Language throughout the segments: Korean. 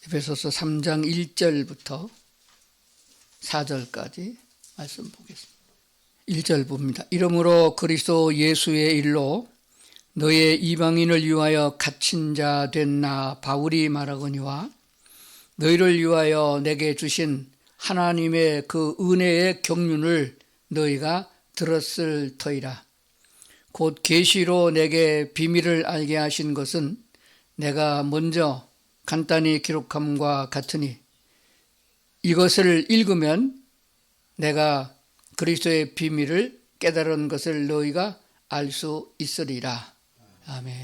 에베소서 3장 1절부터 4절까지 말씀 보겠습니다. 1절 봅니다. 이러므로 그리스도 예수의 일로 너의 이방인을 위하여 갇힌 자 된 나 바울이 말하거니와 너희를 위하여 내게 주신 하나님의 그 은혜의 경륜을 너희가 들었을 터이라. 곧 계시로 내게 비밀을 알게 하신 것은 내가 먼저 간단히 기록함과 같으니 이것을 읽으면 내가 그리스도의 비밀을 깨달은 것을 너희가 알 수 있으리라. 아멘.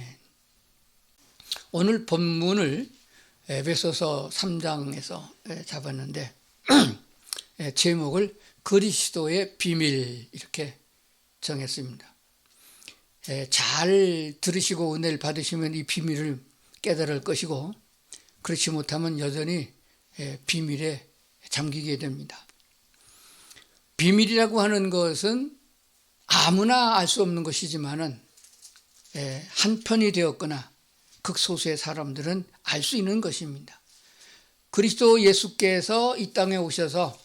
오늘 본문을 에베소서 3장에서 잡았는데 제목을 그리스도의 비밀 이렇게 정했습니다. 잘 들으시고 은혜를 받으시면 이 비밀을 깨달을 것이고 그렇지 못하면 여전히 비밀에 잠기게 됩니다. 비밀이라고 하는 것은 아무나 알 수 없는 것이지만은 한편이 되었거나 극소수의 사람들은 알 수 있는 것입니다. 그리스도 예수께서 이 땅에 오셔서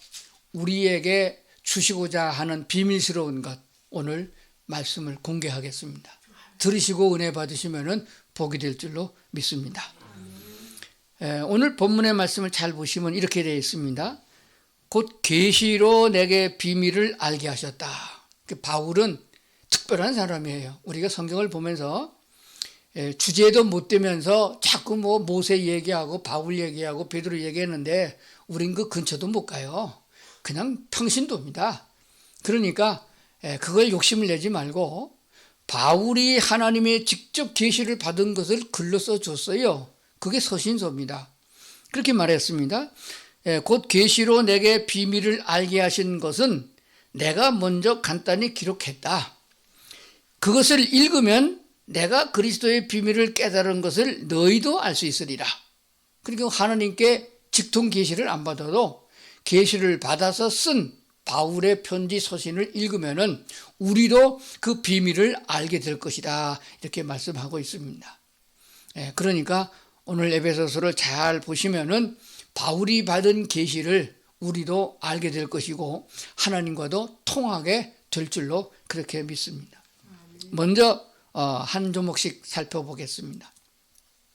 우리에게 주시고자 하는 비밀스러운 것, 오늘 말씀을 공개하겠습니다. 들으시고 은혜 받으시면은 복이 될 줄로 믿습니다. 오늘 본문의 말씀을 잘 보시면 이렇게 되어 있습니다. 곧 계시로 내게 비밀을 알게 하셨다. 바울은 특별한 사람이에요. 우리가 성경을 보면서 주제도 못 되면서 자꾸 모세 얘기하고 바울 얘기하고 베드로 얘기했는데 우린 그 근처도 못 가요. 그냥 평신도입니다. 그러니까 그걸 욕심을 내지 말고 바울이 하나님의 직접 계시를 받은 것을 글로 써줬어요. 그게 서신서입니다. 그렇게 말했습니다. 곧 계시로 내게 비밀을 알게 하신 것은 내가 먼저 간단히 기록했다. 그것을 읽으면 내가 그리스도의 비밀을 깨달은 것을 너희도 알 수 있으리라. 그리고 하나님께 직통 계시를 안 받아도 계시를 받아서 쓴 바울의 편지 서신을 읽으면은 우리도 그 비밀을 알게 될 것이다. 이렇게 말씀하고 있습니다. 그러니까 오늘 에베소서를 잘 보시면은 바울이 받은 계시를 우리도 알게 될 것이고 하나님과도 통하게 될 줄로 그렇게 믿습니다. 먼저 한 조목씩 살펴보겠습니다.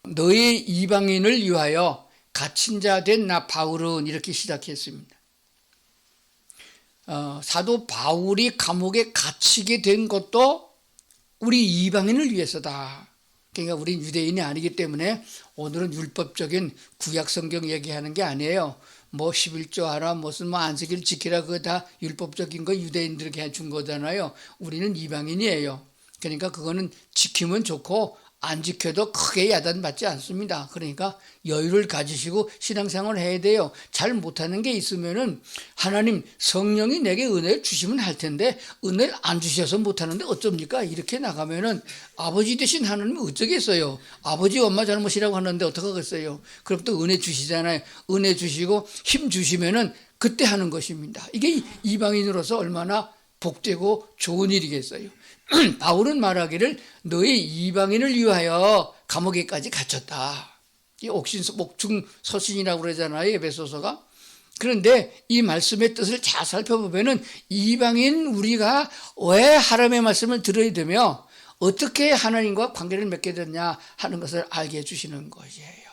너의 이방인을 위하여 갇힌 자 된 나 바울은 이렇게 시작했습니다. 사도 바울이 감옥에 갇히게 된 것도 우리 이방인을 위해서다. 그러니까 우리 유대인이 아니기 때문에 오늘은 율법적인 구약 성경 얘기하는 게 아니에요. 11조 하라 무슨 안식일 지키라 그거 다 율법적인 거 유대인들에게 해준 거잖아요. 우리는 이방인이에요. 그러니까 그거는 지키면 좋고 안 지켜도 크게 야단받지 않습니다. 그러니까 여유를 가지시고 신앙생활을 해야 돼요. 잘 못하는 게 있으면은 하나님 성령이 내게 은혜를 주시면 할 텐데 은혜를 안 주셔서 못하는데 어쩝니까? 이렇게 나가면은 아버지 되신 하나님은 어쩌겠어요. 아버지 엄마 잘못이라고 하는데 어떡하겠어요. 그럼 또 은혜 주시잖아요. 은혜 주시고 힘 주시면은 그때 하는 것입니다. 이게 이방인으로서 얼마나 복되고 좋은 일이겠어요. 바울은 말하기를 너의 이방인을 위하여 감옥에까지 갇혔다. 이 옥중 서신이라고 그러잖아요. 에베소서가. 그런데 이 말씀의 뜻을 잘 살펴보면은 이방인 우리가 왜 하나님의 말씀을 들어야 되며 어떻게 하나님과 관계를 맺게 됐냐 하는 것을 알게 해주시는 것이에요.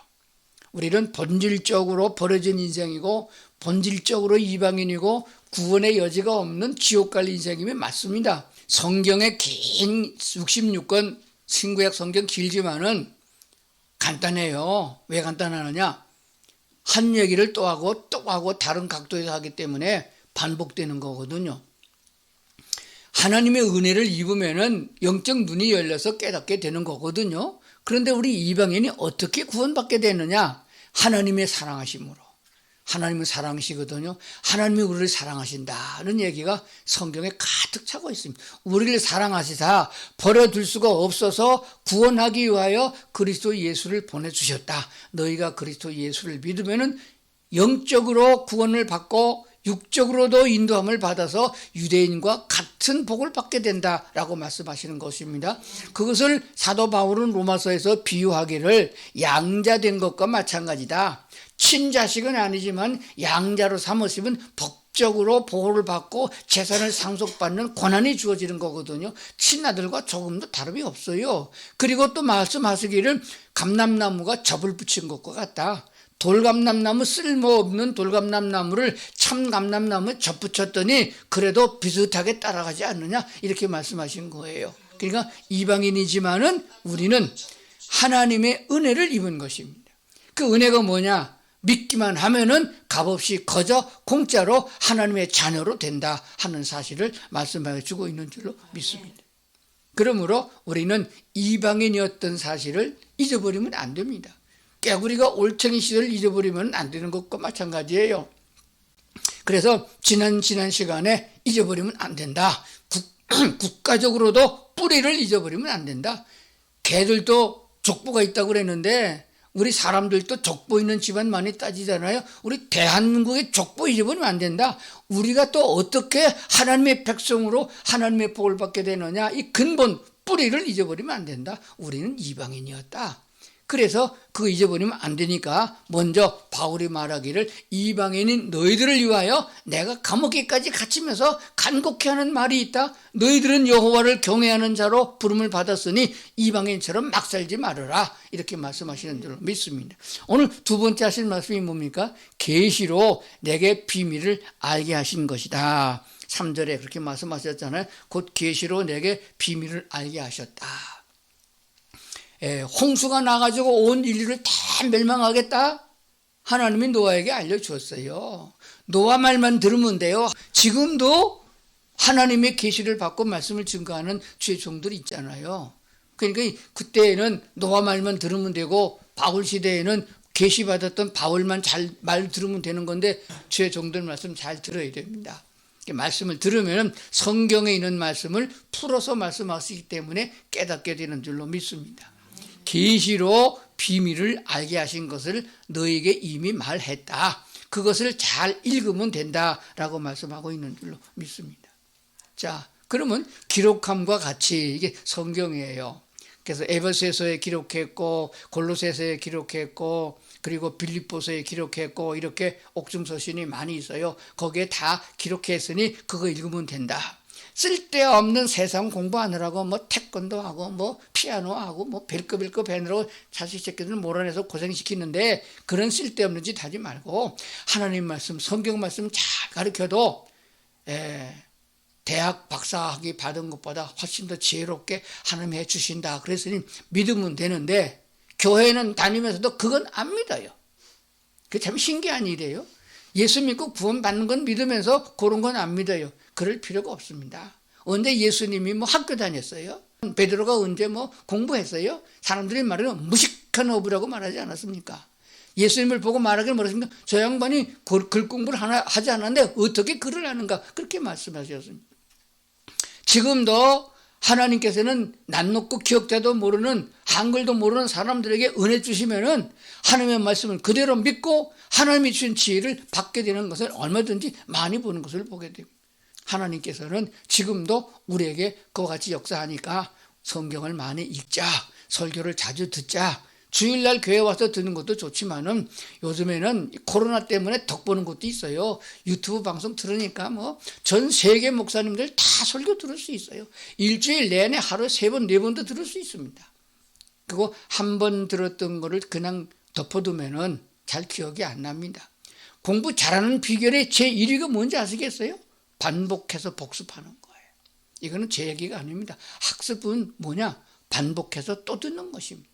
우리는 본질적으로 버려진 인생이고 본질적으로 이방인이고 구원의 여지가 없는 지옥 갈 인생임이 맞습니다. 성경의 긴 66권 신구약 성경 길지만은 간단해요. 왜 간단하느냐? 한 얘기를 또 하고 다른 각도에서 하기 때문에 반복되는 거거든요. 하나님의 은혜를 입으면은 영적 눈이 열려서 깨닫게 되는 거거든요. 그런데 우리 이방인이 어떻게 구원받게 되느냐? 하나님의 사랑하심으로. 하나님은 사랑이시거든요. 하나님이 우리를 사랑하신다는 얘기가 성경에 가득 차고 있습니다. 우리를 사랑하시사 버려둘 수가 없어서 구원하기 위하여 그리스도 예수를 보내주셨다. 너희가 그리스도 예수를 믿으면은 영적으로 구원을 받고 육적으로도 인도함을 받아서 유대인과 같은 복을 받게 된다라고 말씀하시는 것입니다. 그것을 사도 바울은 로마서에서 비유하기를 양자된 것과 마찬가지다. 친자식은 아니지만 양자로 삼으시면 법적으로 보호를 받고 재산을 상속받는 권한이 주어지는 거거든요. 친아들과 조금도 다름이 없어요. 그리고 또 말씀하시기를 감람나무가 접을 붙인 것과 같다. 돌감람나무, 쓸모없는 돌감람나무를 참감람나무에 접붙였더니 그래도 비슷하게 따라가지 않느냐, 이렇게 말씀하신 거예요. 그러니까 이방인이지만은 우리는 하나님의 은혜를 입은 것입니다. 그 은혜가 뭐냐? 믿기만 하면은 값없이 거저 공짜로 하나님의 자녀로 된다 하는 사실을 말씀해 주고 있는 줄로 믿습니다. 그러므로 우리는 이방인이었던 사실을 잊어버리면 안 됩니다. 깨구리가 올챙이 시절을 잊어버리면 안 되는 것과 마찬가지예요. 그래서 지난 시간에 잊어버리면 안 된다. 국가적으로도 뿌리를 잊어버리면 안 된다. 개들도 족보가 있다고 그랬는데 우리 사람들도 족보 있는 집안 많이 따지잖아요. 우리 대한민국의 족보 잊어버리면 안 된다. 우리가 또 어떻게 하나님의 백성으로 하나님의 복을 받게 되느냐, 이 근본 뿌리를 잊어버리면 안 된다. 우리는 이방인이었다. 그래서 그거 잊어버리면 안 되니까 먼저 바울이 말하기를 이방인인 너희들을 위하여 내가 감옥에까지 갇히면서 간곡히 하는 말이 있다. 너희들은 여호와를 경외하는 자로 부름을 받았으니 이방인처럼 막 살지 말아라. 이렇게 말씀하시는 줄로 믿습니다. 오늘 두 번째 하신 말씀이 뭡니까? 계시로 내게 비밀을 알게 하신 것이다. 3절에 그렇게 말씀하셨잖아요. 곧 계시로 내게 비밀을 알게 하셨다. 홍수가 나가지고 온 인류를 다 멸망하겠다? 하나님이 노아에게 알려주었어요. 노아 말만 들으면 돼요. 지금도 하나님의 계시를 받고 말씀을 증거하는 주의 종들이 있잖아요. 그러니까 그때에는 노아 말만 들으면 되고 바울 시대에는 계시받았던 바울만 잘 말 들으면 되는 건데 주의 종들 말씀 잘 들어야 됩니다. 말씀을 들으면 성경에 있는 말씀을 풀어서 말씀하시기 때문에 깨닫게 되는 줄로 믿습니다. 계시로 비밀을 알게 하신 것을 너에게 이미 말했다. 그것을 잘 읽으면 된다라고 말씀하고 있는 줄로 믿습니다. 자, 그러면 기록함과 같이 이게 성경이에요. 그래서 에베소서에 기록했고 골로새서에 기록했고 그리고 빌립보서에 기록했고 이렇게 옥중서신이 많이 있어요. 거기에 다 기록했으니 그거 읽으면 된다. 쓸데없는 세상 공부하느라고 뭐 태권도 하고 뭐 피아노 하고 뭐 벨끄벨끄 배느라고 자식 새끼들 몰아내서 고생시키는데 그런 쓸데없는 짓 하지 말고 하나님 말씀, 성경 말씀 잘 가르쳐도 대학 박사학위 받은 것보다 훨씬 더 지혜롭게 하나님이 해주신다. 그랬으니 믿으면 되는데 교회는 다니면서도 그건 안 믿어요. 그게 참 신기한 일이에요. 예수 믿고 구원 받는 건 믿으면서 그런 건 안 믿어요. 그럴 필요가 없습니다. 언제 예수님이 뭐 학교 다녔어요? 베드로가 언제 뭐 공부했어요? 사람들이 말하면 무식한 어부라고 말하지 않았습니까? 예수님을 보고 말하기를 뭐랬습니까? 저 양반이 글 공부를 하지 않았는데 어떻게 글을 하는가? 그렇게 말씀하셨습니다. 지금도 하나님께서는 낯놓고 기억자도 모르는 한글도 모르는 사람들에게 은혜 주시면은 하나님의 말씀을 그대로 믿고 하나님이 주신 지혜를 받게 되는 것을 얼마든지 많이 보는 것을 보게 됩니다. 하나님께서는 지금도 우리에게 그와 같이 역사하니까 성경을 많이 읽자, 설교를 자주 듣자, 주일날 교회 와서 듣는 것도 좋지만은 요즘에는 코로나 때문에 덕보는 것도 있어요. 유튜브 방송 들으니까 뭐 전 세계 목사님들 다 설교 들을 수 있어요. 일주일 내내 하루에 3번, 4번도 들을 수 있습니다. 그리고 한 번 들었던 거를 그냥 덮어두면은 잘 기억이 안 납니다. 공부 잘하는 비결의 제1위가 뭔지 아시겠어요? 반복해서 복습하는 거예요. 이거는 제 얘기가 아닙니다. 학습은 뭐냐? 반복해서 또 듣는 것입니다.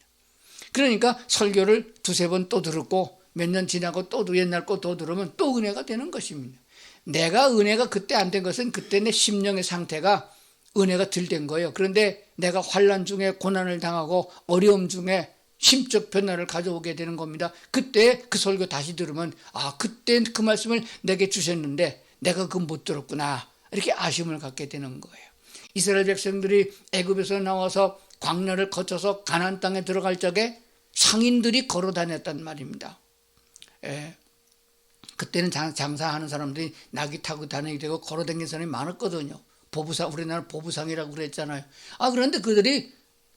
그러니까 설교를 2-3번 또 들었고 몇 년 지나고 또 옛날 거 또 들으면 또 은혜가 되는 것입니다. 내가 은혜가 그때 안 된 것은 그때 내 심령의 상태가 은혜가 덜 된 거예요. 그런데 내가 환난 중에 고난을 당하고 어려움 중에 심적 변화를 가져오게 되는 겁니다. 그때 그 설교 다시 들으면 그때 그 말씀을 내게 주셨는데 내가 그거 못 들었구나. 이렇게 아쉬움을 갖게 되는 거예요. 이스라엘 백성들이 애굽에서 나와서 광야를 거쳐서 가나안 땅에 들어갈 적에 상인들이 걸어 다녔단 말입니다. 그때는 장사하는 사람들이 나귀 타고 다니게 되고 걸어 다니는 사람이 많았거든요. 우리나라 보부상이라고 그랬잖아요. 그런데 그들이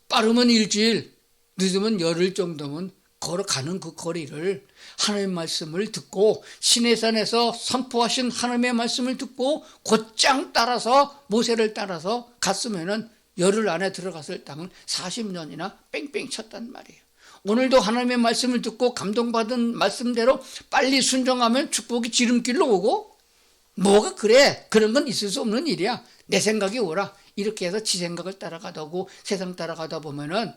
빠르면 일주일, 늦으면 열흘 정도면 걸어가는 그 거리를 하나님의 말씀을 듣고 시내산에서 선포하신 하나님의 말씀을 듣고 곧장 따라서 모세를 따라서 갔으면은 열흘 안에 들어갔을 땅을 40년이나 뺑뺑 쳤단 말이에요. 오늘도 하나님의 말씀을 듣고 감동받은 말씀대로 빨리 순종하면 축복이 지름길로 오고, 뭐가 그래? 그런 건 있을 수 없는 일이야. 내 생각이 오라. 이렇게 해서 지 생각을 따라가다 오고 세상 따라가다 보면은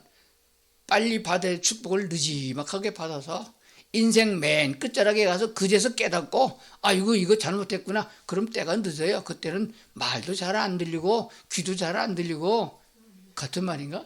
빨리 받을 축복을 느지막하게 받아서 인생 맨 끝자락에 가서 그제서 깨닫고, 아이고 이거 잘못했구나. 그럼 때가 늦어요. 그때는 말도 잘 안 들리고 귀도 잘 안 들리고, 같은 말인가?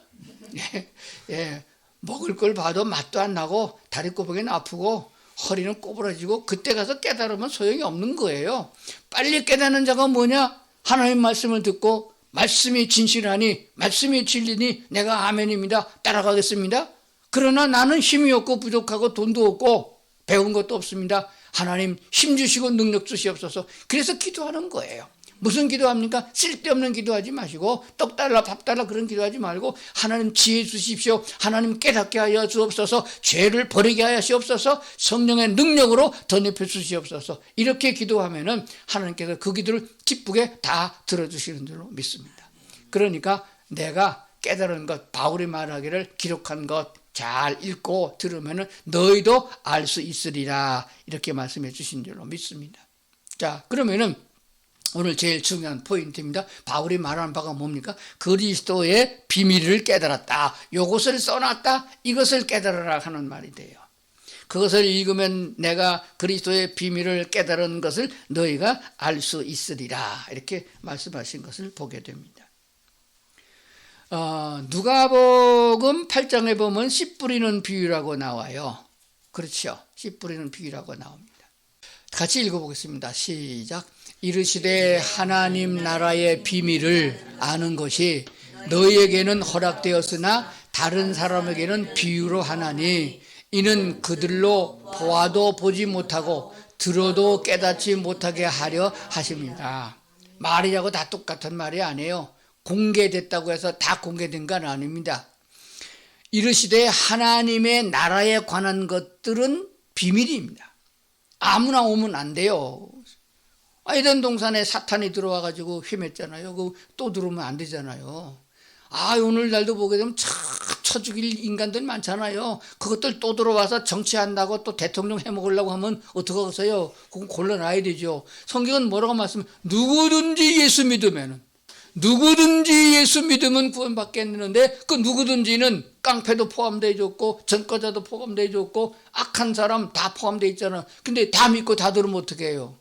예, 먹을 걸 봐도 맛도 안 나고 다리꼬부기는 아프고 허리는 꼬부라지고, 그때 가서 깨달으면 소용이 없는 거예요. 빨리 깨닫는 자가 뭐냐? 하나님 말씀을 듣고 말씀이 진실하니 말씀이 진리니 내가 아멘입니다. 따라가겠습니다. 그러나 나는 힘이 없고 부족하고 돈도 없고 배운 것도 없습니다. 하나님 힘 주시고 능력 주시옵소서. 그래서 기도하는 거예요. 무슨 기도합니까? 쓸데없는 기도하지 마시고 떡 달라 밥 달라 그런 기도하지 말고, 하나님 지혜 주십시오. 하나님 깨닫게 하여 주옵소서. 죄를 버리게 하여 주옵소서. 성령의 능력으로 덧입혀 주시옵소서. 이렇게 기도하면은 하나님께서 그 기도를 기쁘게 다 들어주시는 줄로 믿습니다. 그러니까 내가 깨달은 것, 바울이 말하기를 기록한 것 잘 읽고 들으면은 너희도 알 수 있으리라, 이렇게 말씀해 주신 줄로 믿습니다. 자, 그러면은 오늘 제일 중요한 포인트입니다. 바울이 말하는 바가 뭡니까? 그리스도의 비밀을 깨달았다. 이것을 써놨다. 이것을 깨달아라 하는 말이 돼요. 그것을 읽으면 내가 그리스도의 비밀을 깨달은 것을 너희가 알 수 있으리라, 이렇게 말씀하신 것을 보게 됩니다. 누가복음 8장에 보면 씨 뿌리는 비유라고 나와요. 그렇죠? 씨 뿌리는 비유라고 나옵니다. 같이 읽어보겠습니다. 시작. 이르시되 하나님 나라의 비밀을 아는 것이 너희에게는 허락되었으나 다른 사람에게는 비유로 하나니, 이는 그들로 보아도 보지 못하고 들어도 깨닫지 못하게 하려 하십니다. 말이라고 다 똑같은 말이 아니에요. 공개됐다고 해서 다 공개된 건 아닙니다. 이르시되 하나님의 나라에 관한 것들은 비밀입니다. 아무나 오면 안 돼요. 에덴 동산에 사탄이 들어와가지고 휘맸잖아요. 또 들어오면 안 되잖아요. 오늘날도 보게 되면 쳐 죽일 인간들 많잖아요. 그것들 또 들어와서 정치한다고 또 대통령 해먹으려고 하면 어떡하겠어요? 그건 골라놔야 되죠. 성경은 뭐라고 말씀해요? 누구든지 예수 믿으면 구원받겠는데, 그 누구든지는 깡패도 포함되어 있고 전과자도 포함되어 있고 악한 사람 다 포함되어 있잖아. 근데 다 믿고 다 들으면 어떻게 해요?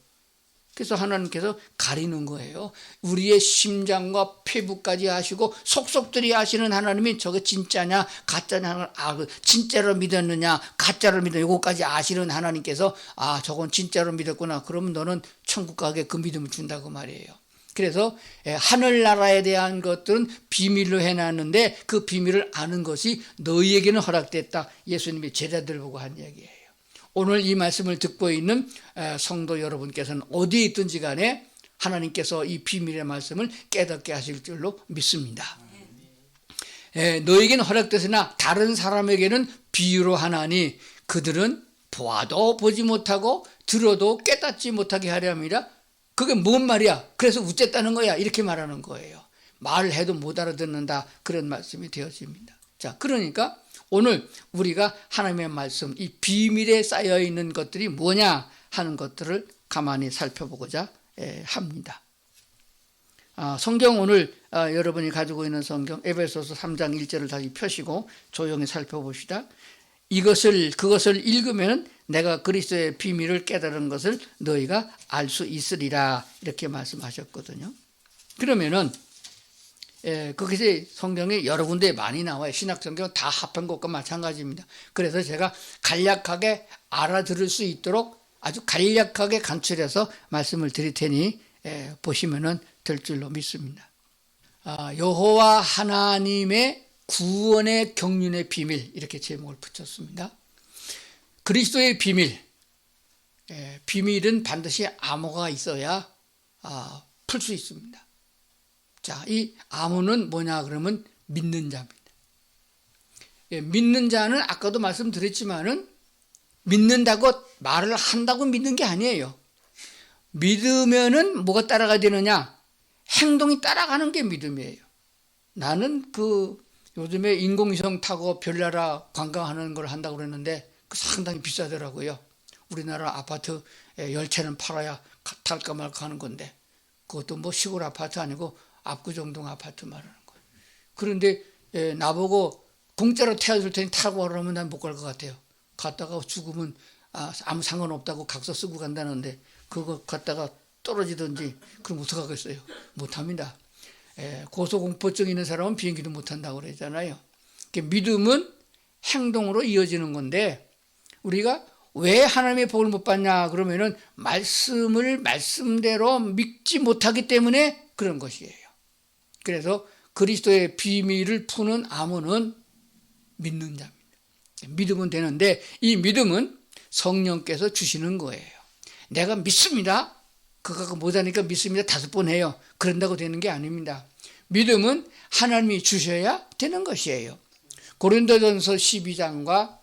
그래서 하나님께서 가리는 거예요. 우리의 심장과 폐부까지 아시고 속속들이 아시는 하나님이 저게 진짜냐 가짜냐, 진짜로 믿었느냐 가짜로 믿었느냐, 이거까지 아시는 하나님께서 저건 진짜로 믿었구나, 그러면 너는 천국 가게 그 믿음을 준다고 말이에요. 그래서 하늘나라에 대한 것들은 비밀로 해놨는데 그 비밀을 아는 것이 너희에게는 허락됐다. 예수님이 제자들 보고 한 얘기예요. 오늘 이 말씀을 듣고 있는 성도 여러분께서는 어디에 있든지 간에 하나님께서 이 비밀의 말씀을 깨닫게 하실 줄로 믿습니다. 너에게는 허락됐으나 다른 사람에게는 비유로 하나니, 그들은 보아도 보지 못하고 들어도 깨닫지 못하게 하려 합니다. 그게 뭔 말이야? 그래서 우쨌다는 거야, 이렇게 말하는 거예요. 말을 해도 못 알아듣는다, 그런 말씀이 되어집니다. 자, 그러니까 오늘 우리가 하나님의 말씀, 이 비밀에 쌓여있는 것들이 뭐냐 하는 것들을 가만히 살펴보고자 합니다. 성경 오늘 여러분이 가지고 있는 성경 에베소서 3장 1절을 다시 펴시고 조용히 살펴봅시다. 그것을 읽으면 내가 그리스도의 비밀을 깨달은 것을 너희가 알 수 있으리라, 이렇게 말씀하셨거든요. 그러면은 그것이 성경에 여러 군데 많이 나와요. 신약성경 다 합한 것과 마찬가지입니다. 그래서 제가 간략하게 알아들을 수 있도록 아주 간략하게 간추려서 말씀을 드릴 테니 보시면 될 줄로 믿습니다. 여호와 하나님의 구원의 경륜의 비밀, 이렇게 제목을 붙였습니다. 그리스도의 비밀, 비밀은 반드시 암호가 있어야 풀 수 있습니다. 자, 이 암호는 뭐냐 그러면 믿는 자입니다. 믿는 자는 아까도 말씀드렸지만은 믿는다고 말을 한다고 믿는 게 아니에요. 믿으면은 뭐가 따라가야 되느냐? 행동이 따라가는 게 믿음이에요. 나는 요즘에 인공위성 타고 별나라 관광하는 걸 한다고 그랬는데 상당히 비싸더라고요. 우리나라 아파트 10채는 팔아야 탈까 말까 하는 건데 그것도 뭐 시골 아파트 아니고 압구정동 아파트 말하는 거예요. 그런데 나보고 공짜로 태워줄 테니 타고 가라면 난 못 갈 것 같아요. 갔다가 죽으면 아무 상관없다고 각서 쓰고 간다는데 그거 갔다가 떨어지든지 그럼 어떡하겠어요? 못합니다. 고소공포증 있는 사람은 비행기도 못 탄다고 그러잖아요. 믿음은 행동으로 이어지는 건데 우리가 왜 하나님의 복을 못 받냐 그러면은 말씀을 말씀대로 믿지 못하기 때문에 그런 것이에요. 그래서 그리스도의 비밀을 푸는 암호는 믿는 자입니다. 믿으면 되는데 이 믿음은 성령께서 주시는 거예요. 내가 믿습니다. 그거 못하니까 믿습니다. 5번 해요. 그런다고 되는 게 아닙니다. 믿음은 하나님이 주셔야 되는 것이에요. 고린도전서 12장과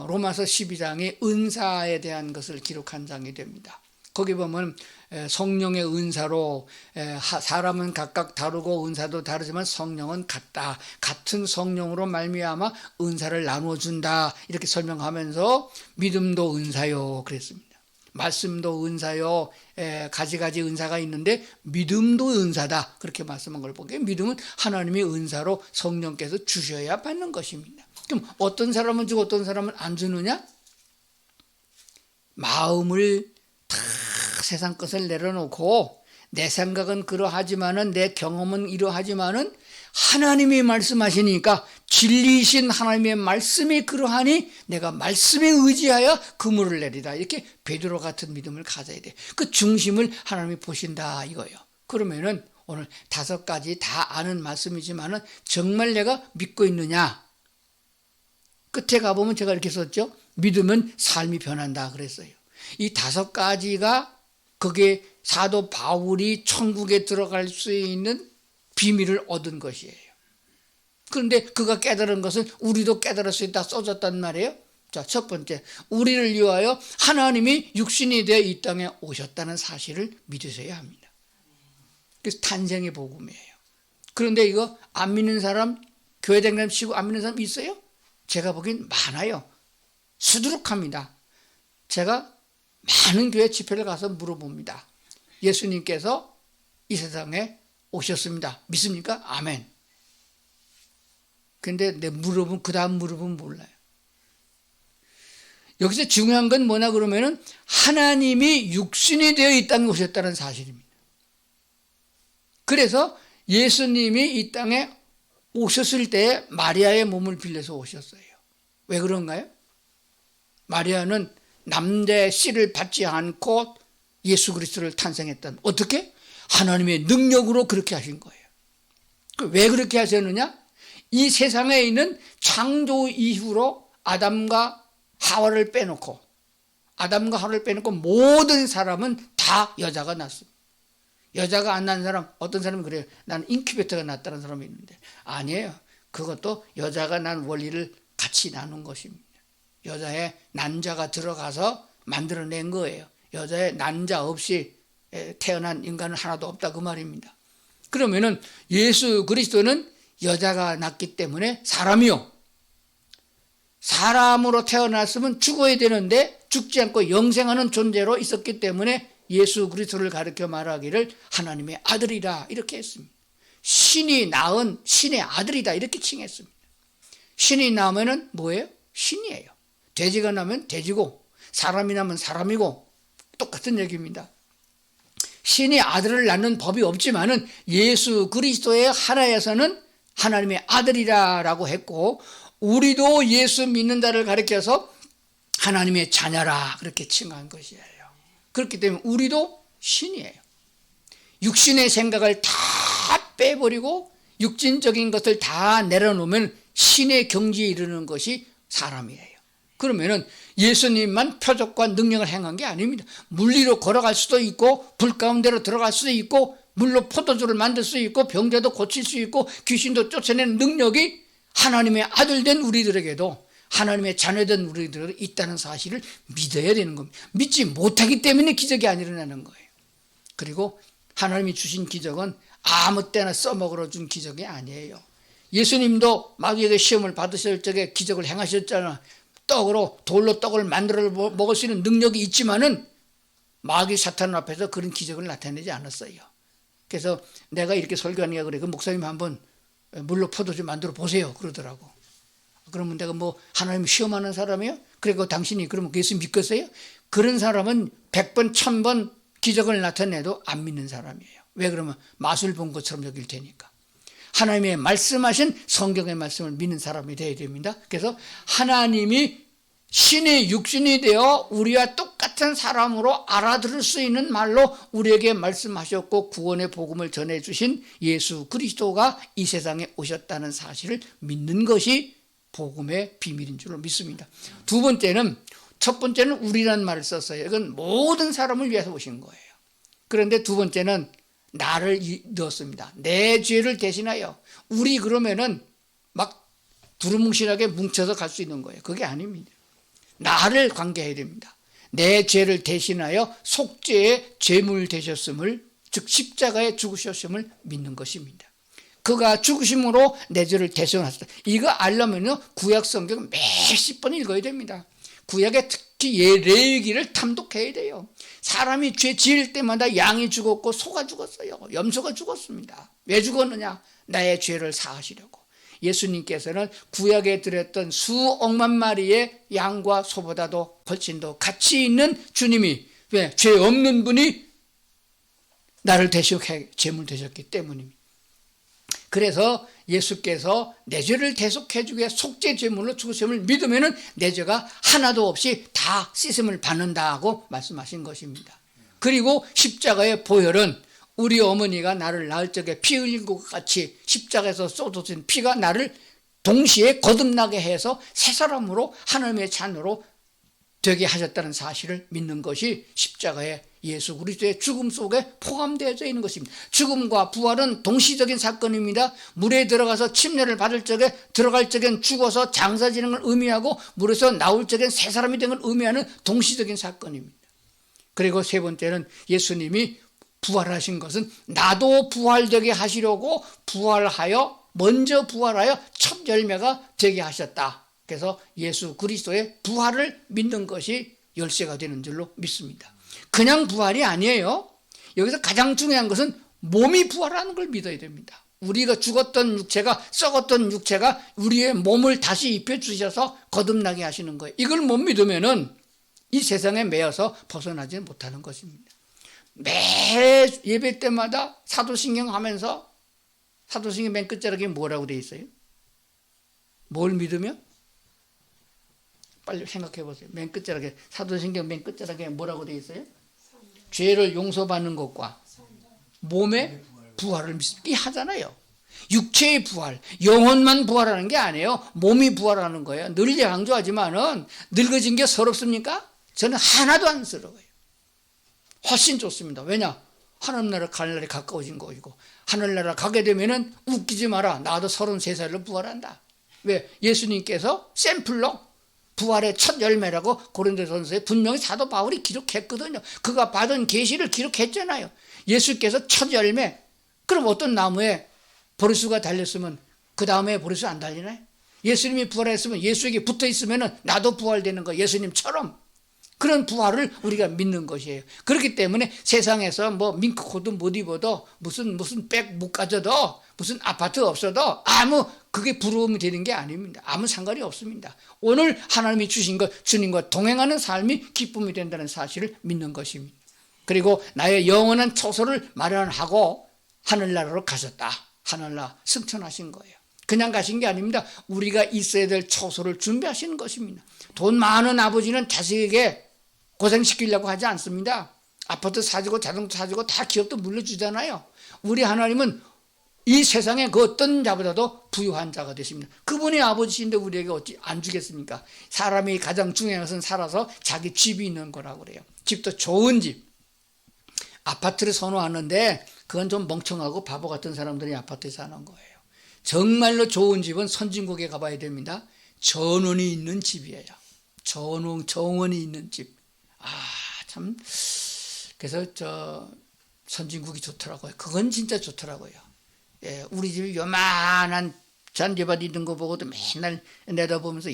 로마서 12장이 은사에 대한 것을 기록한 장이 됩니다. 거기 보면 성령의 은사로 사람은 각각 다르고 은사도 다르지만 성령은 같다. 같은 성령으로 말미암아 은사를 나눠준다. 이렇게 설명하면서 믿음도 은사요 그랬습니다. 말씀도 은사요. 가지가지 은사가 있는데 믿음도 은사다. 그렇게 말씀한 걸 보기에 믿음은 하나님의 은사로 성령께서 주셔야 받는 것입니다. 그럼 어떤 사람은 주고 어떤 사람은 안 주느냐? 마음을 다 세상 것을 내려놓고 내 생각은 그러하지만은 내 경험은 이러하지만은 하나님이 말씀하시니까 진리이신 하나님의 말씀이 그러하니 내가 말씀에 의지하여 그물을 내리다. 이렇게 베드로 같은 믿음을 가져야 돼. 그 중심을 하나님이 보신다 이거예요. 그러면은 오늘 5가지 다 아는 말씀이지만은 정말 내가 믿고 있느냐? 끝에 가보면 제가 이렇게 썼죠. 믿으면 삶이 변한다 그랬어요. 이 5가지가 그게 사도 바울이 천국에 들어갈 수 있는 비밀을 얻은 것이에요. 그런데 그가 깨달은 것은 우리도 깨달을 수 있다 써졌단 말이에요. 자, 첫 번째, 우리를 위하여 하나님이 육신이 되어 이 땅에 오셨다는 사실을 믿으셔야 합니다. 그래서 탄생의 복음이에요. 그런데 이거 안 믿는 사람, 교회 다니는 사람 치고 안 믿는 사람 있어요? 제가 보기엔 많아요. 수두룩합니다. 제가 많은 교회 집회를 가서 물어봅니다. 예수님께서 이 세상에 오셨습니다. 믿습니까? 아멘. 근데 내 물어보면 그 다음 물어보면 몰라요. 여기서 중요한 건 뭐냐 그러면은 하나님이 육신이 되어 이 땅에 오셨다는 사실입니다. 그래서 예수님이 이 땅에 오셨을 때 마리아의 몸을 빌려서 오셨어요. 왜 그런가요? 마리아는 남자의 씨를 받지 않고 예수 그리스도를 탄생했던 어떻게? 하나님의 능력으로 그렇게 하신 거예요. 왜 그렇게 하셨느냐? 이 세상에 있는 창조 이후로 아담과 하와를 빼놓고 모든 사람은 다 여자가 낳습니다. 여자가 안 낳은 사람, 어떤 사람이 그래요. 나는 인큐베이터가 낳았다는 사람이 있는데 아니에요. 그것도 여자가 난 원리를 같이 나눈 것입니다. 여자의 난자가 들어가서 만들어낸 거예요. 여자의 난자 없이 태어난 인간은 하나도 없다 그 말입니다. 그러면은 예수 그리스도는 여자가 낳기 때문에 사람이요. 사람으로 태어났으면 죽어야 되는데 죽지 않고 영생하는 존재로 있었기 때문에 예수 그리스도를 가르쳐 말하기를 하나님의 아들이라 이렇게 했습니다. 신이 낳은 신의 아들이다 이렇게 칭했습니다. 신이 나면은 뭐예요? 신이에요. 돼지가 나면 돼지고 사람이 나면 사람이고 똑같은 얘기입니다. 신이 아들을 낳는 법이 없지만은 예수 그리스도의 하나에서는 하나님의 아들이라고 했고 우리도 예수 믿는다를 가리켜서 하나님의 자녀라 그렇게 칭한 것이에요. 그렇기 때문에 우리도 신이에요. 육신의 생각을 다 빼버리고 육신적인 것을 다 내려놓으면 신의 경지에 이르는 것이 사람이에요. 그러면은 예수님만 표적과 능력을 행한 게 아닙니다. 물리로 걸어갈 수도 있고 불 가운데로 들어갈 수도 있고 물로 포도주를 만들 수 있고 병자도 고칠 수 있고 귀신도 쫓아내는 능력이 하나님의 아들 된 우리들에게도 하나님의 자녀된 우리들에게도 있다는 사실을 믿어야 되는 겁니다. 믿지 못하기 때문에 기적이 안 일어나는 거예요. 그리고 하나님이 주신 기적은 아무 때나 써먹으러 준 기적이 아니에요. 예수님도 마귀에게 시험을 받으실 적에 기적을 행하셨잖아. 돌로 떡을 만들어 먹을 수 있는 능력이 있지만은 마귀 사탄 앞에서 그런 기적을 나타내지 않았어요. 그래서 내가 이렇게 설교하니까 그래. 그 목사님 한번 물로 포도주 만들어 보세요. 그러더라고. 그러면 내가 뭐 하나님 시험하는 사람이에요? 그래, 당신이 그러면 예수 믿겠어요? 그런 사람은 100번, 1000번 기적을 나타내도 안 믿는 사람이에요. 왜 그러면 맛을 본 것처럼 여길 테니까. 하나님의 말씀하신 성경의 말씀을 믿는 사람이 되어야 됩니다. 그래서 하나님이 신의 육신이 되어 우리와 똑같은 사람으로 알아들을 수 있는 말로 우리에게 말씀하셨고 구원의 복음을 전해주신 예수 그리스도가 이 세상에 오셨다는 사실을 믿는 것이 복음의 비밀인 줄로 믿습니다. 첫 번째는 우리란 말을 썼어요. 이건 모든 사람을 위해서 오신 거예요. 그런데 두 번째는 나를 넣었습니다. 내 죄를 대신하여. 우리 그러면은 막 두루뭉실하게 뭉쳐서 갈 수 있는 거예요. 그게 아닙니다. 나를 관계해야 됩니다. 내 죄를 대신하여 속죄의 제물 되셨음을, 즉 십자가에 죽으셨음을 믿는 것입니다. 그가 죽으심으로 내 죄를 대신하셨다. 이거 알려면요 구약 성경 몇십 번 읽어야 됩니다. 구약에 특히 레위기를 탐독해야 돼요. 사람이 죄 지을 때마다 양이 죽었고 소가 죽었어요. 염소가 죽었습니다. 왜 죽었느냐? 나의 죄를 사하시려고. 예수님께서는 구약에 드렸던 수억만 마리의 양과 소보다도 훨씬 더 가치 있는 주님이, 왜? 죄 없는 분이 나를 대속해 제물 되셨기 때문입니다. 그래서 예수께서 내 죄를 대속해 주게 속죄 제물로 죽으심을 믿으면 내 죄가 하나도 없이 다 씻음을 받는다고 말씀하신 것입니다. 그리고 십자가의 보혈은 우리 어머니가 나를 낳을 적에 피 흘린 것 같이 십자가에서 쏟아진 피가 나를 동시에 거듭나게 해서 새 사람으로 하나님의 자녀로 되게 하셨다는 사실을 믿는 것이 십자가의 예수 그리스도의 죽음 속에 포함되어져 있는 것입니다. 죽음과 부활은 동시적인 사건입니다. 물에 들어가서 침례를 받을 적에 들어갈 적엔 죽어서 장사지는 걸 의미하고 물에서 나올 적엔 새 사람이 된 걸 의미하는 동시적인 사건입니다. 그리고 세 번째는 예수님이 부활하신 것은 나도 부활되게 하시려고 먼저 부활하여 첫 열매가 되게 하셨다. 그래서 예수 그리스도의 부활을 믿는 것이 열쇠가 되는 줄로 믿습니다. 그냥 부활이 아니에요. 여기서 가장 중요한 것은 몸이 부활하는 걸 믿어야 됩니다. 우리가 죽었던 육체가, 썩었던 육체가 우리의 몸을 다시 입혀주셔서 거듭나게 하시는 거예요. 이걸 못 믿으면은 이 세상에 매여서 벗어나지 못하는 것입니다. 매 예배 때마다 사도신경 하면서, 사도신경 맨 끝자락에 뭐라고 돼 있어요? 뭘 믿으면? 빨리 생각해 보세요. 맨 끝자락에, 사도신경 맨 끝자락에 뭐라고 돼 있어요? 죄를 용서받는 것과 몸의 부활을 믿기 하잖아요. 육체의 부활, 영혼만 부활하는 게 아니에요. 몸이 부활하는 거예요. 늘 강조하지만은 늙어진 게 서럽습니까? 저는 하나도 안 서러워요. 훨씬 좋습니다. 왜냐? 하늘나라 갈 날이 가까워진 거이고, 하늘나라 가게 되면은 웃기지 마라. 나도 33살로 부활한다. 왜? 예수님께서 샘플로 부활의 첫 열매라고 고린도전서에 분명히 사도 바울이 기록했거든요. 그가 받은 계시를 기록했잖아요. 예수께서 첫 열매. 그럼 어떤 나무에 보리수가 달렸으면 그 다음에 보리수 안 달리나요? 예수님이 부활했으면 예수에게 붙어 있으면 나도 부활되는 거, 예수님처럼. 그런 부활을 우리가 믿는 것이에요. 그렇기 때문에 세상에서 뭐 밍크코트 못 입어도 무슨 백 못 가져도 무슨 아파트 없어도 그게 부러움이 되는 게 아닙니다. 아무 상관이 없습니다. 오늘 하나님이 주신 것, 주님과 동행하는 삶이 기쁨이 된다는 사실을 믿는 것입니다. 그리고 나의 영원한 처소를 마련하고 하늘나라로 가셨다. 하늘나라 승천하신 거예요. 그냥 가신 게 아닙니다. 우리가 있어야 될 처소를 준비하시는 것입니다. 돈 많은 아버지는 자식에게 고생시키려고 하지 않습니다. 아파트 사주고 자동차 사주고 다 기업도 물려주잖아요. 우리 하나님은 이 세상에 그 어떤 자보다도 부유한 자가 되십니다. 그분이 아버지신데 우리에게 어찌 안 주겠습니까? 사람이 가장 중요한 것은 살아서 자기 집이 있는 거라고 그래요. 집도 좋은 집. 아파트를 선호하는데 그건 좀 멍청하고 바보 같은 사람들이 아파트에 사는 거예요. 정말로 좋은 집은 선진국에 가봐야 됩니다. 전원이 있는 집이에요. 정원이 있는 집. 참. 그래서 선진국이 좋더라고요. 그건 진짜 좋더라고요. 예, 우리 집이 요만한 잔디밭 있는 거 보고도 맨날 내다보면서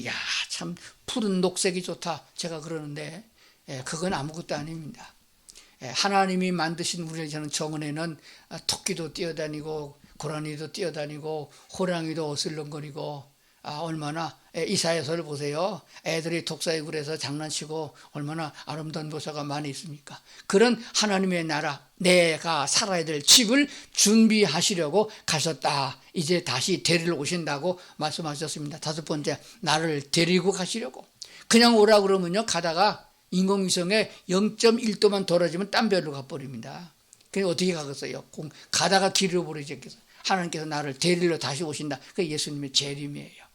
참 푸른 녹색이 좋다 제가 그러는데, 그건 아무것도 아닙니다. 하나님이 만드신 우리 저는 정원에는 토끼도 뛰어다니고 고라니도 뛰어다니고 호랑이도 어슬렁거리고, 얼마나 이사야서를 보세요. 애들이 독사에 굴에서 장난치고 얼마나 아름다운 묘사가 많이 있습니까? 그런 하나님의 나라, 내가 살아야 될 집을 준비하시려고 가셨다. 이제 다시 데리러 오신다고 말씀하셨습니다. 다섯 번째, 나를 데리고 가시려고. 그냥 오라 그러면요, 가다가 인공위성에 0.1도만 떨어지면 딴 별로 가버립니다. 그게 어떻게 가겠어요? 가다가 길을 모르겠어요. 하나님께서 나를 데리러 다시 오신다. 그게 예수님의 재림이에요.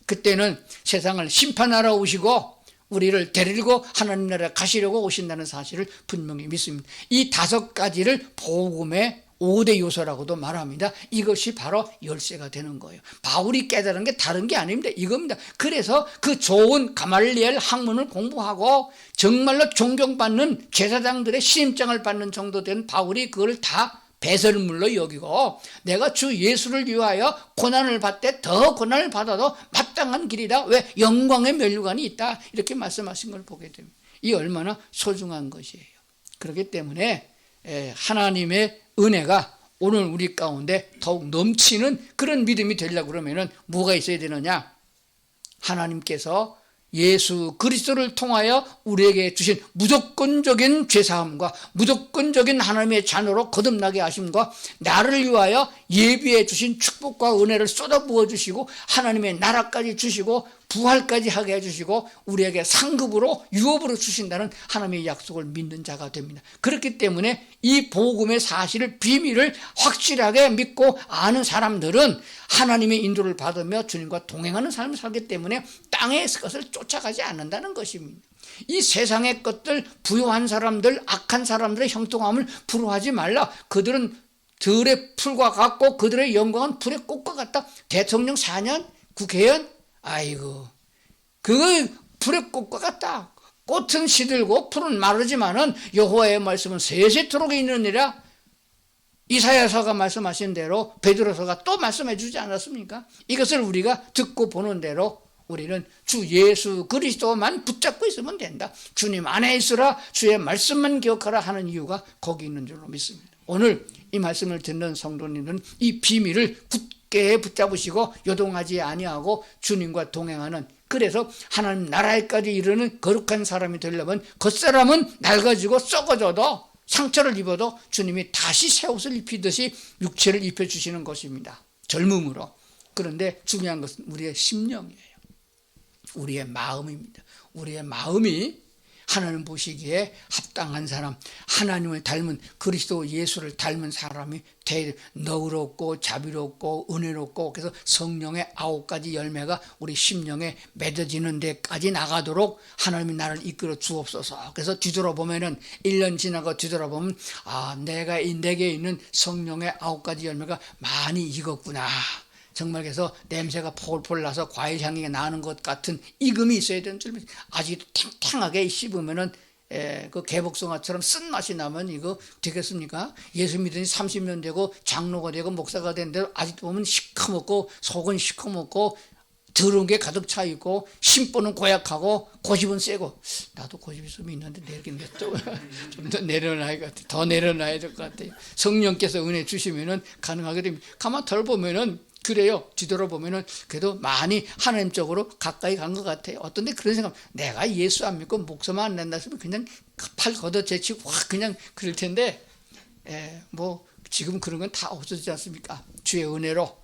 그때는 세상을 심판하러 오시고 우리를 데리고 하나님 나라에 가시려고 오신다는 사실을 분명히 믿습니다. 이 다섯 가지를 복음의 5대 요소라고도 말합니다. 이것이 바로 열쇠가 되는 거예요. 바울이 깨달은 게 다른 게 아닙니다. 이겁니다. 그래서 그 좋은 가말리엘 학문을 공부하고 정말로 존경받는 제사장들의 신임장을 받는 정도 된 바울이 그걸 다 배설물로 여기고, 내가 주 예수를 위하여 고난을 받되 더 고난을 받아도 마땅한 길이다. 왜? 영광의 면류관이 있다. 이렇게 말씀하신 걸 보게 됩니다. 이 얼마나 소중한 것이에요. 그렇기 때문에 하나님의 은혜가 오늘 우리 가운데 더욱 넘치는 그런 믿음이 되려고 그러면은 뭐가 있어야 되느냐? 하나님께서 예수 그리스도를 통하여 우리에게 주신 무조건적인 죄사함과 무조건적인 하나님의 자녀로 거듭나게 하심과 나를 위하여 예비해 주신 축복과 은혜를 쏟아부어 주시고 하나님의 나라까지 주시고 부활까지 하게 해주시고 우리에게 상급으로 유업으로 주신다는 하나님의 약속을 믿는 자가 됩니다. 그렇기 때문에 이 복음의 사실을, 비밀을 확실하게 믿고 아는 사람들은 하나님의 인도를 받으며 주님과 동행하는 삶을 살기 때문에 땅의 것을 쫓아가지 않는다는 것입니다. 이 세상의 것들, 부유한 사람들, 악한 사람들의 형통함을 부러워하지 말라. 그들은 들의 풀과 같고 그들의 영광은 불의 꽃과 같다. 대통령 4년, 국회의원, 아이고, 그거 불의 꽃과 같다. 꽃은 시들고 풀은 마르지만은 여호와의 말씀은 세세토록 있느니라. 이사야서가 말씀하신 대로 베드로서가 또 말씀해 주지 않았습니까? 이것을 우리가 듣고 보는 대로 우리는 주 예수 그리스도만 붙잡고 있으면 된다. 주님 안에 있으라, 주의 말씀만 기억하라 하는 이유가 거기 있는 줄로 믿습니다. 오늘 이 말씀을 듣는 성도님들은 이 비밀을 굳게 붙잡으시고 요동하지 아니하고 주님과 동행하는, 그래서 하나님 나라에까지 이르는 거룩한 사람이 되려면 겉사람은 낡아지고 썩어져도 상처를 입어도 주님이 다시 새 옷을 입히듯이 육체를 입혀주시는 것입니다. 젊음으로. 그런데 중요한 것은 우리의 심령이에요. 우리의 마음입니다. 우리의 마음이 하나님 보시기에 합당한 사람, 하나님을 닮은 그리스도 예수를 닮은 사람이 너그럽고 자비롭고 은혜롭고, 그래서 성령의 9가지 열매가 우리 심령에 맺어지는 데까지 나가도록 하나님이 나를 이끌어 주옵소서. 그래서 뒤돌아보면은 1년 지나고 뒤돌아보면 내게 있는 성령의 9가지 열매가 많이 익었구나. 정말 그래서 냄새가 폴폴 나서 과일 향이 나는 것 같은 익음이 있어야 되는 줄, 아직도 탱탱하게 씹으면은 그 개복숭아처럼 쓴맛이 나면 이거 되겠습니까? 예수 믿은 지 30년 되고 장로가 되고 목사가 된데 아직도 보면 시커멓고 속은 시커멓고 더러운 게 가득 차 있고 심보는 고약하고 고집은 세고, 나도 고집이 좀 있는데 내리겠네. 또 좀 더 내려놔야 될 것 같아. 더 내려놔야 될 것 같아요. 성령께서 은혜 주시면은 가능하게 됩니다. 가만 덜 보면은 그래요. 뒤돌아보면은 그래도 많이 하나님 쪽으로 가까이 간 것 같아요. 어떤데 그런 생각, 내가 예수 안 믿고 목사만 안 낸다 했으면 그냥 팔 걷어제치고 확 그냥 그럴 텐데, 뭐 지금 그런 건 다 없어지지 않습니까? 주의 은혜로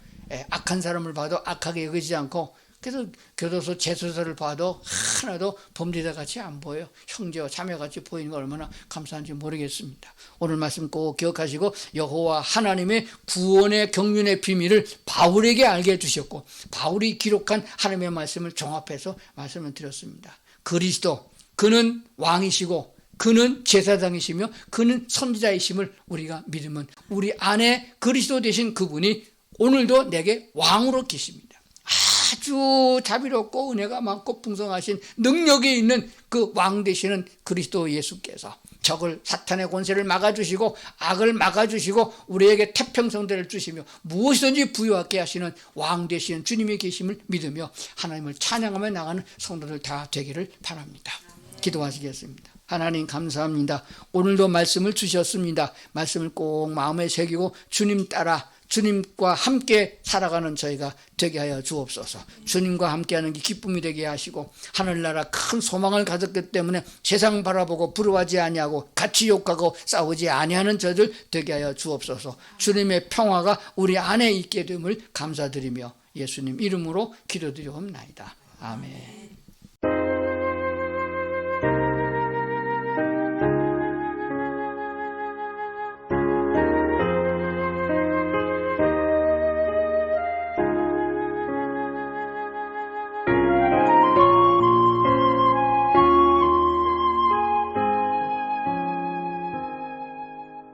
악한 사람을 봐도 악하게 여기지 않고, 그래서 교도소 재수서를 봐도 하나도 범죄자 같이 안 보여요. 형제와 자매같이 보이는 거 얼마나 감사한지 모르겠습니다. 오늘 말씀 꼭 기억하시고 여호와 하나님의 구원의 경륜의 비밀을 바울에게 알게 해주셨고, 바울이 기록한 하나님의 말씀을 종합해서 말씀을 드렸습니다. 그리스도, 그는 왕이시고 그는 제사장이시며 그는 선지자이심을 우리가 믿으면 우리 안에 그리스도 되신 그분이 오늘도 내게 왕으로 계십니다. 아주 자비롭고 은혜가 많고 풍성하신 능력이 있는 그 왕 되시는 그리스도 예수께서 적을 사탄의 권세를 막아주시고 악을 막아주시고 우리에게 태평성대를 주시며 무엇이든지 부유하게 하시는 왕 되시는 주님이 계심을 믿으며 하나님을 찬양하며 나가는 성도들 다 되기를 바랍니다. 기도하시겠습니다. 하나님 감사합니다. 오늘도 말씀을 주셨습니다. 말씀을 꼭 마음에 새기고 주님 따라 주님과 함께 살아가는 저희가 되게 하여 주옵소서. 주님과 함께하는 게 기쁨이 되게 하시고 하늘나라 큰 소망을 가졌기 때문에 세상 바라보고 부러워하지 아니하고 같이 욕하고 싸우지 아니하는 저들 되게 하여 주옵소서. 주님의 평화가 우리 안에 있게 됨을 감사드리며 예수님 이름으로 기도드리옵나이다. 아멘.